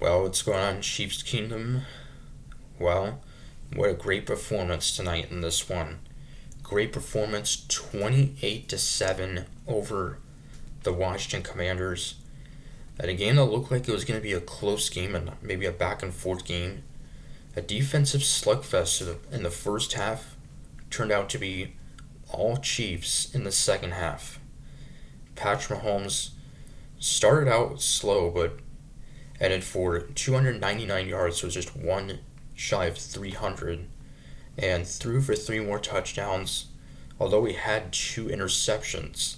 Well, what's going on in Chiefs Kingdom? Well, what a great performance tonight in this one. Great performance, 28-7 over the Washington Commanders. At a game that looked like it was going to be a close game and maybe a back and forth game. A defensive slugfest in the first half turned out to be all Chiefs in the second half. Patrick Mahomes started out slow, but ended for 299 yards, so it was just one shy of 300, and threw for three more touchdowns, although he had two interceptions,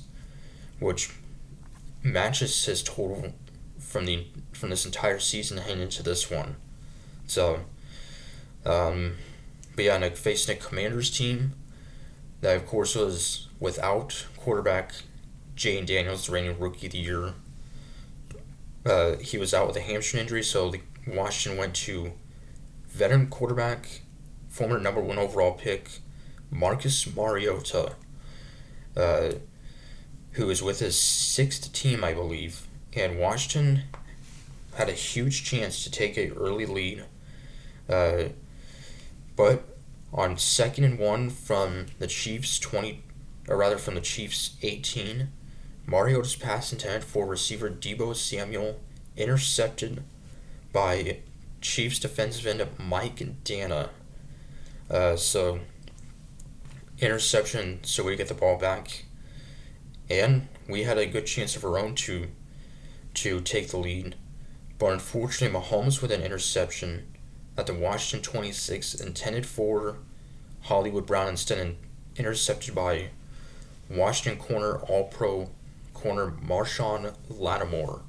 which matches his total from this entire season heading into this one. So, but yeah, facing a Commanders team that, of course, was without quarterback Jane Daniels, the reigning Rookie of the Year. He was out with a hamstring injury, so Washington went to veteran quarterback, former number one overall pick, Marcus Mariota, uh, who is with his sixth team, I believe. And Washington had a huge chance to take an early lead, uh, but on 2nd and 1 from the Chiefs 20, or rather from the Chiefs 18, Mariota's pass intended for receiver Deebo Samuel, intercepted by Chiefs defensive end Mike Dana. So interception, so we get the ball back, and we had a good chance of our own to take the lead. But unfortunately, Mahomes with an interception at the Washington 26 intended for Hollywood Brown, instead intercepted by Washington corner All-Pro corner Marshawn Lattimore.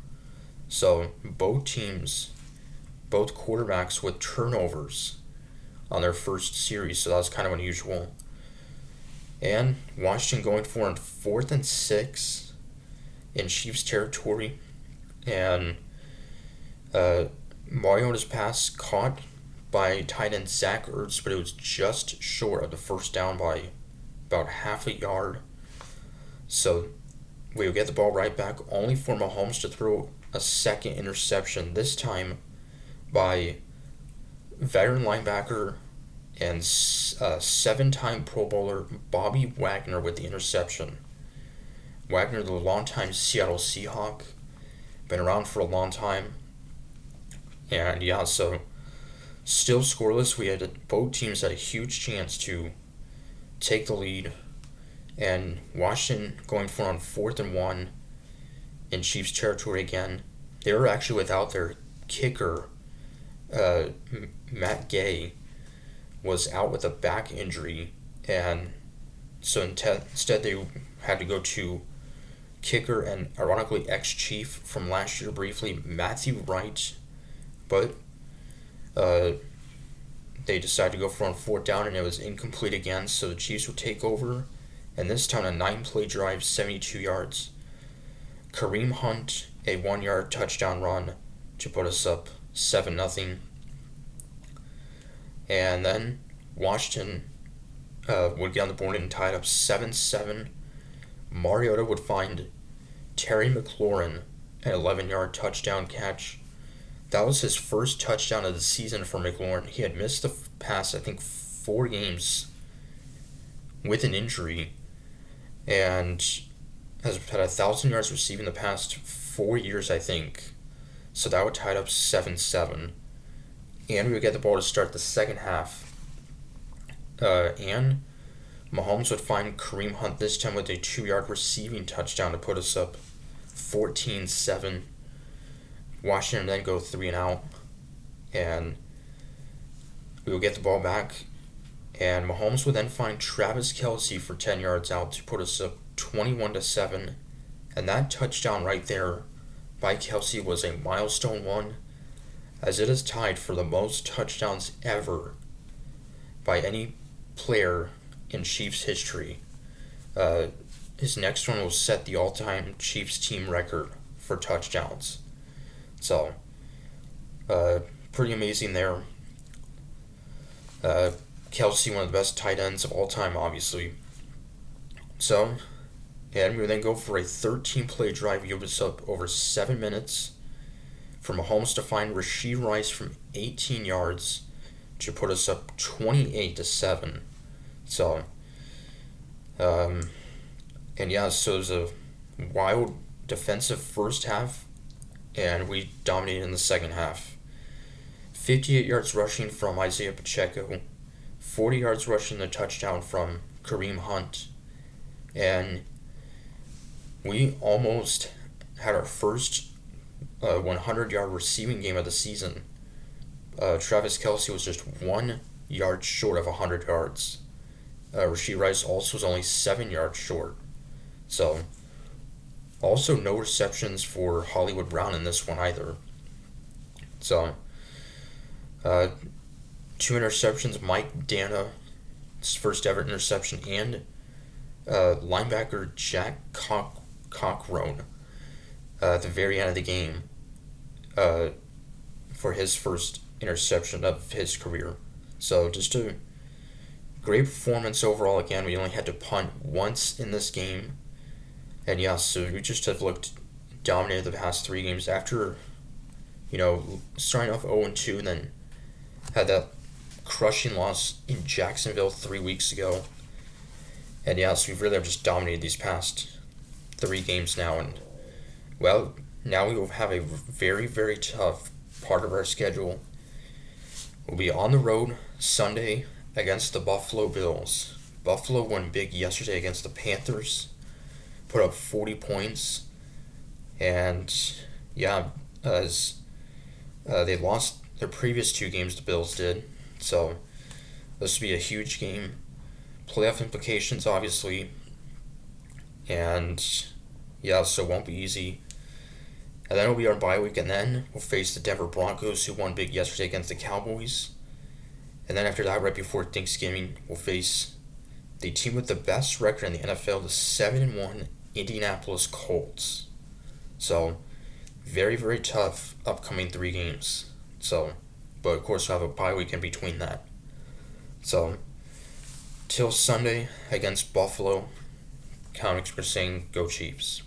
So both teams, both quarterbacks with turnovers on their first series, so that was kind of unusual. And Washington going for it 4th and 6 in Chiefs territory, and Mariota's pass caught by tight end Zach Ertz, but it was just short of the first down by about half a yard. So we would get the ball right back, only for Mahomes to throw a second interception, this time by veteran linebacker and seven-time Pro Bowler Bobby Wagner with the interception. Wagner, the longtime Seattle Seahawk, been around for a long time. And yeah, so still scoreless. Both teams had a huge chance to take the lead, and Washington going for on 4th and 1 in Chiefs territory again. They were actually without their kicker. Matt Gay was out with a back injury, and so instead they had to go to kicker and ironically ex-Chief from last year briefly, Matthew Wright, but they decided to go for on 4th down, and it was incomplete again, so the Chiefs would take over, and this time a 9-play drive, 72 yards. Kareem Hunt, a 1-yard touchdown run to put us up 7-0. And then Washington would get on the board and tie it up 7-7. Mariota would find Terry McLaurin, an 11-yard touchdown catch. That was his first touchdown of the season for McLaurin. He had missed the past, I think, 4 games with an injury, and has had 1,000 yards receiving the past 4 years, I think. So that would tie it up 7-7. And we would get the ball to start the second half. And Mahomes would find Kareem Hunt this time with a 2-yard receiving touchdown to put us up 14-7. Washington then go 3-and-out, and we will get the ball back, and Mahomes would then find Travis Kelce for 10 yards out to put us up 21-7, and that touchdown right there by Kelce was a milestone one, as it is tied for the most touchdowns ever by any player in Chiefs history. His next one will set the all-time Chiefs team record for touchdowns. So, pretty amazing there. Kelce, one of the best tight ends of all time, obviously. So, and we then go for a 13-play drive, yield us up over 7 minutes for Mahomes to find Rashee Rice from 18 yards to put us up 28-7. So, and yeah, so it was a wild defensive first half, and we dominated in the second half. 58 yards rushing from Isaiah Pacheco, 40 yards rushing the touchdown from Kareem Hunt, and we almost had our first 100-yard receiving game of the season. Travis Kelce was just 1 yard short of 100 yards. Rashee Rice also was only 7 yards short. So, also no receptions for Hollywood Brown in this one either. So, 2 interceptions, Mike Dana, his first ever interception, and linebacker Jack Cochran at the very end of the game for his first interception of his career. So just a great performance overall. Again, we only had to punt once in this game. And yeah, so we just have looked dominated the past 3 games after, starting off 0-2 and then had that crushing loss in Jacksonville 3 weeks ago. And yeah, so we really have just dominated these past 3 games now. And, well, now we will have a very, very tough part of our schedule. We'll be on the road Sunday against the Buffalo Bills. Buffalo won big yesterday against the Panthers, put up 40 points, and yeah, as they lost their previous 2 games, the Bills did. So this will be a huge game. Playoff implications, obviously, and yeah, so it won't be easy. And then it'll be our bye week, and then we'll face the Denver Broncos, who won big yesterday against the Cowboys. And then after that, right before Thanksgiving, we'll face the team with the best record in the NFL, the 7-1 Indianapolis Colts. So, very, very tough upcoming 3 games. So, but of course we'll have a bye week in between that. So, till Sunday against Buffalo, comics were saying, go Chiefs.